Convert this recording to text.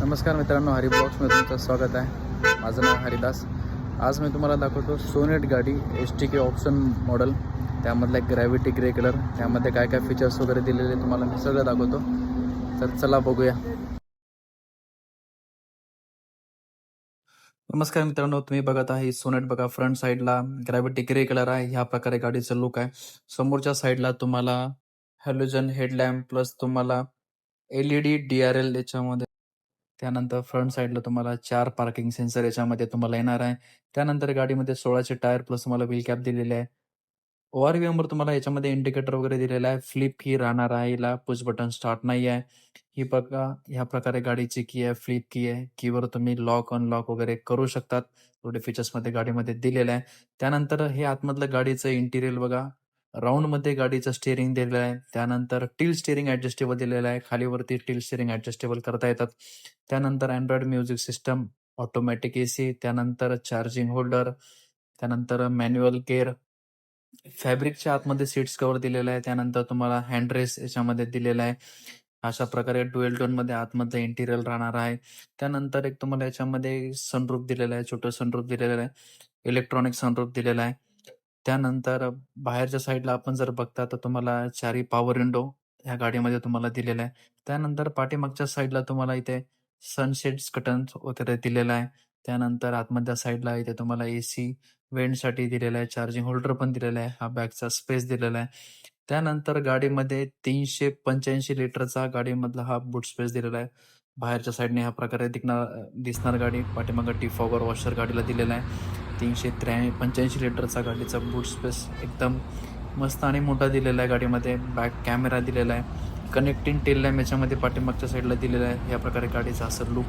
नमस्कार मित्रांनो, हरी ब्लॉग्समध्ये तुमचं स्वागत आहे. माझं नाव हरिदास. आज मी तुम्हाला दाखवतो सोनेट गाडी STK ऑप्शन मॉडेल. त्यामधला एक ग्रॅव्हिटी ग्रे कलर, त्यामध्ये काय काय फीचर्स वगैरे दिलेले तुम्हाला मी सगळं दाखवतो. तर चला बघूया. नमस्कार मित्रांनो, तुम्ही बघत आहे सोनेट. बघा, फ्रंट साईडला ग्रॅव्हिटी ग्रे कलर आहे. ह्या प्रकारे गाडीचं लुक आहे. समोरच्या साईडला तुम्हाला हॅलोजन हेडलॅम्प प्लस तुम्हाला LED DRL याच्यामध्ये. त्यानंतर फ्रंट साईडला तुम्हाला 4 पार्किंग सेन्सर याच्यामध्ये तुम्हाला येणार आहे. त्यानंतर गाडीमध्ये 16चे टायर प्लस तुम्हाला व्हील कॅप दिलेले आहे. ORVMवर तुम्हाला याच्यामध्ये इंडिकेटर वगैरे दिलेला आहे. फ्लिप की राहणार आहे, हिला पुश बटन स्टार्ट नाही आहे. ही बघा, ह्या प्रकारे गाडीची की आहे, फ्लिप की आहे. कीवर तुम्ही लॉक अनलॉक वगैरे करू शकतात. थोडे फीचर्समध्ये गाडीमध्ये दिलेलं आहे. त्यानंतर हे आतमधलं गाडीचं इंटिरियर बघा. राऊंडमध्ये गाडीचं स्टिअरिंग दिलेलं आहे. त्यानंतर टिल स्टिअरिंग ॲडजस्टेबल दिलेलं आहे. खालीवरती टिल स्टिअरिंग ॲडजस्टेबल करता येतात. त्यानंतर Android music system, automatic AC, त्यानंतर चार्जिंग होल्डर, त्यानंतर मॅन्युअल गेअर, फॅब्रिकच्या आतमध्ये सीट्स कव्हर दिलेलं आहे. त्यानंतर तुम्हाला हँडरेस्ट याच्यामध्ये दिलेला आहे. अशा प्रकारे डुएल टोनमध्ये आतमधलं इंटिरियर राहणार आहे. त्यानंतर एक तुम्हाला याच्यामध्ये सनरूफ दिलेलं आहे, छोटं सनरूफ दिलेलं आहे, इलेक्ट्रॉनिक सनरूफ दिलेला आहे. त्यानंतर बाहेरच्या साईडला आपण जर बघता तर तुम्हाला चारही पॉवर विंडो ह्या गाडीमध्ये तुम्हाला दिलेला आहे. त्यानंतर पाठीमागच्या साईडला तुम्हाला इथे सनशेड्स कर्टन्स वगैरे दिलेला आहे. त्यानंतर आतमधल्या साईडला इथे तुम्हाला AC वेंटसाठी दिलेला आहे, चार्जिंग होल्डर पण दिलेला आहे, हा बॅकचा स्पेस दिलेला आहे. त्यानंतर गाडीमध्ये 385 लिटरचा गाडीमधला हा बूट स्पेस दिलेला आहे. बाहेरच्या साईडने ह्या प्रकारे दिसणार गाडी. पाठीमागं डिफॉगर वॉशर गाडीला दिलेला आहे. 385 लिटरचा गाडीचा बूट स्पेस एकदम मस्त आणि मोठा दिलेला आहे. गाडीमध्ये बॅक कॅमेरा दिलेला आहे. कनेक्टिंग टेल लॅम्प याच्यामध्ये पाठीमागच्या साईडला दिलेला आहे. या प्रकारे गाडीचा असं लुक